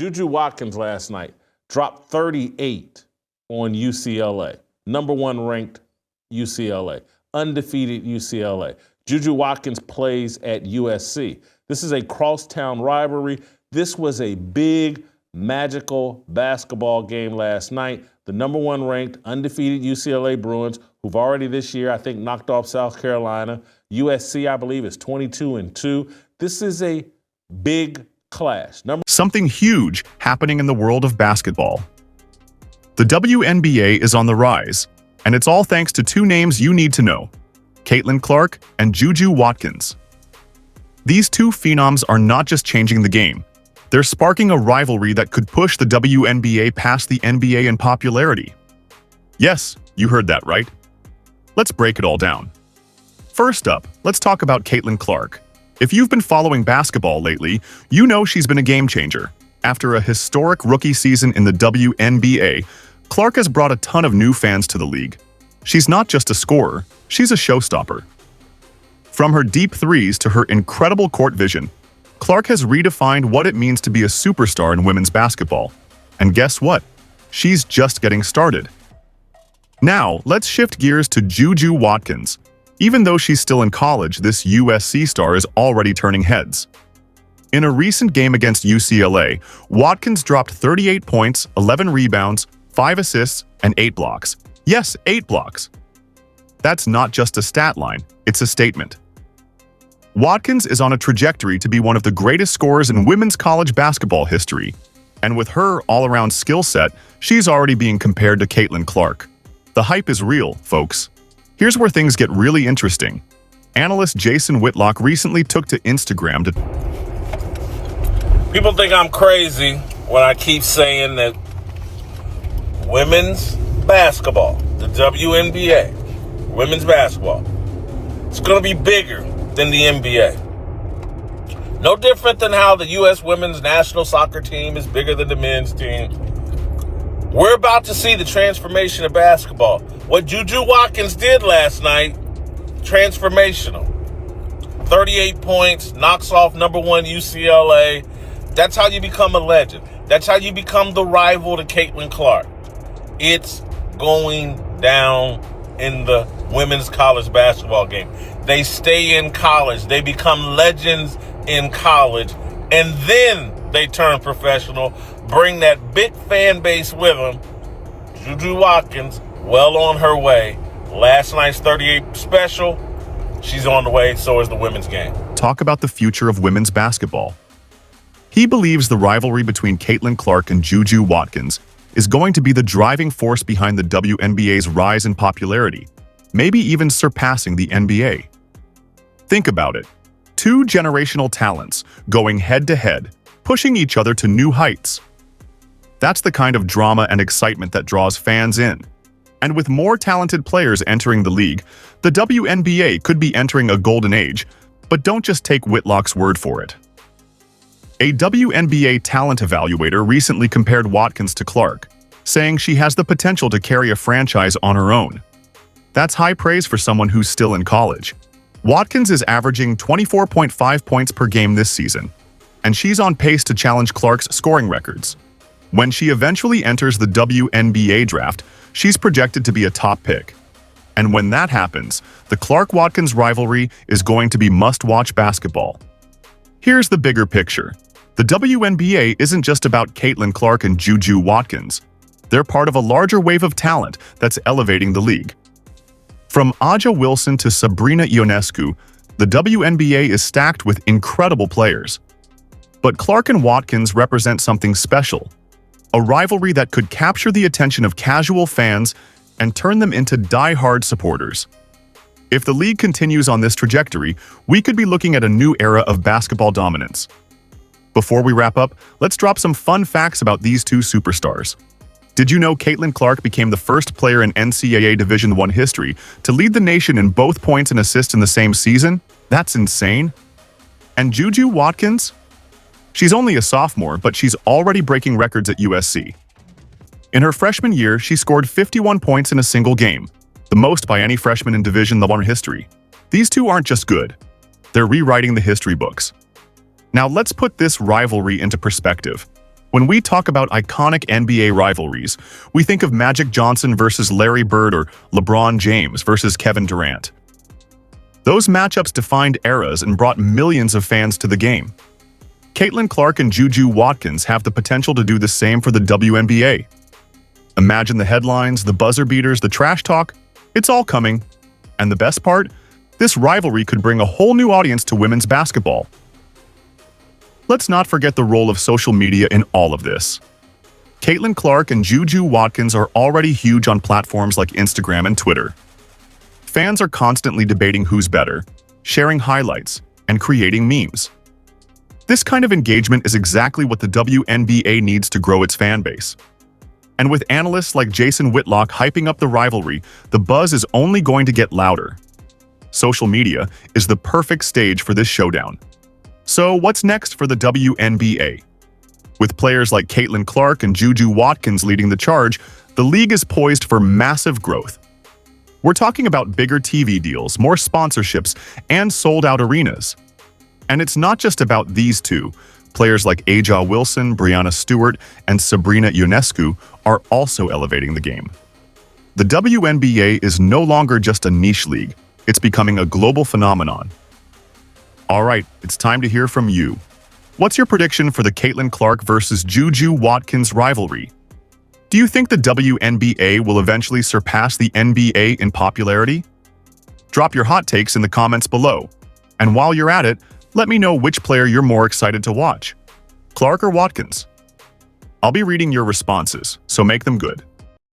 JuJu Watkins last night dropped 38 on UCLA. Number one ranked UCLA. Undefeated UCLA. JuJu Watkins plays at USC. This is a crosstown rivalry. This was a big, magical basketball game last night. The number one ranked undefeated UCLA Bruins, who've already this year, I think, knocked off South Carolina. USC, I believe, is 22-2. This is a big clash. Something huge happening in the world of basketball. The WNBA is on the rise, and it's all thanks to two names you need to know: Caitlin Clark and JuJu Watkins. These two phenoms are not just changing the game. They're sparking a rivalry that could push the WNBA past the NBA in popularity. Yes, you heard that right. Let's break it all down. First up, let's talk about Caitlin Clark. If you've been following basketball lately, you know she's been a game changer. After a historic rookie season in the WNBA, Clark has brought a ton of new fans to the league. She's not just a scorer, she's a showstopper. From her deep threes to her incredible court vision, Clark has redefined what it means to be a superstar in women's basketball. And guess what? She's just getting started. Now, let's shift gears to JuJu Watkins. Even though she's still in college, this USC star is already turning heads. In a recent game against UCLA, Watkins dropped 38 points, 11 rebounds, 5 assists, and 8 blocks. Yes, 8 blocks. That's not just a stat line, it's a statement. Watkins is on a trajectory to be one of the greatest scorers in women's college basketball history. And with her all-around skill set, she's already being compared to Caitlin Clark. The hype is real, folks. Here's where things get really interesting. Analyst Jason Whitlock recently took to Instagram to... People think I'm crazy when I keep saying that women's basketball, the WNBA, women's basketball, it's going to be bigger than the NBA. No different than how the U.S. women's national soccer team is bigger than the men's team. We're about to see the transformation of basketball. What JuJu Watkins did last night, transformational. 38 points, knocks off number one UCLA. That's how you become a legend. That's how you become the rival to Caitlin Clark. It's going down in the women's college basketball game. They stay in college. They become legends in college. And then they turn professional, bring that big fan base with them. JuJu Watkins, well on her way. Last night's 38 special, she's on the way, so is the women's game. Talk about the future of women's basketball. He believes the rivalry between Caitlin Clark and JuJu Watkins is going to be the driving force behind the WNBA's rise in popularity, maybe even surpassing the NBA. Think about it. Two generational talents going head-to-head, pushing each other to new heights. That's the kind of drama and excitement that draws fans in. And with more talented players entering the league, the WNBA could be entering a golden age, but don't just take Whitlock's word for it. A WNBA talent evaluator recently compared Watkins to Clark, saying she has the potential to carry a franchise on her own. That's high praise for someone who's still in college. Watkins is averaging 24.5 points per game this season, and she's on pace to challenge Clark's scoring records. When she eventually enters the WNBA draft, she's projected to be a top pick. And when that happens, the Clark-Watkins rivalry is going to be must-watch basketball. Here's the bigger picture. The WNBA isn't just about Caitlin Clark and JuJu Watkins. They're part of a larger wave of talent that's elevating the league. From Aja Wilson to Sabrina Ionescu, the WNBA is stacked with incredible players. But Clark and Watkins represent something special, a rivalry that could capture the attention of casual fans and turn them into die-hard supporters. If the league continues on this trajectory, we could be looking at a new era of basketball dominance. Before we wrap up, let's drop some fun facts about these two superstars. Did you know Caitlin Clark became the first player in NCAA Division I history to lead the nation in both points and assists in the same season? That's insane. And JuJu Watkins? She's only a sophomore, but she's already breaking records at USC. In her freshman year, she scored 51 points in a single game, the most by any freshman in Division I history. These two aren't just good. They're rewriting the history books. Now let's put this rivalry into perspective. When we talk about iconic NBA rivalries, we think of Magic Johnson versus Larry Bird or LeBron James versus Kevin Durant. Those matchups defined eras and brought millions of fans to the game. Caitlin Clark and JuJu Watkins have the potential to do the same for the WNBA. Imagine the headlines, the buzzer beaters, the trash talk. It's all coming. And the best part? This rivalry could bring a whole new audience to women's basketball. Let's not forget the role of social media in all of this. Caitlin Clark and JuJu Watkins are already huge on platforms like Instagram and Twitter. Fans are constantly debating who's better, sharing highlights, and creating memes. This kind of engagement is exactly what the WNBA needs to grow its fan base. And with analysts like Jason Whitlock hyping up the rivalry, the buzz is only going to get louder. Social media is the perfect stage for this showdown. So what's next for the WNBA? With players like Caitlin Clark and JuJu Watkins leading the charge, the league is poised for massive growth. We're talking about bigger TV deals, more sponsorships, and sold-out arenas. And it's not just about these two. Players like A'ja Wilson, Breanna Stewart, and Sabrina Ionescu are also elevating the game. The WNBA is no longer just a niche league. It's becoming a global phenomenon. All right, it's time to hear from you. What's your prediction for the Caitlin Clark versus JuJu Watkins rivalry? Do you think the WNBA will eventually surpass the NBA in popularity? Drop your hot takes in the comments below. And while you're at it, let me know which player you're more excited to watch, Clark or Watkins. I'll be reading your responses, so make them good.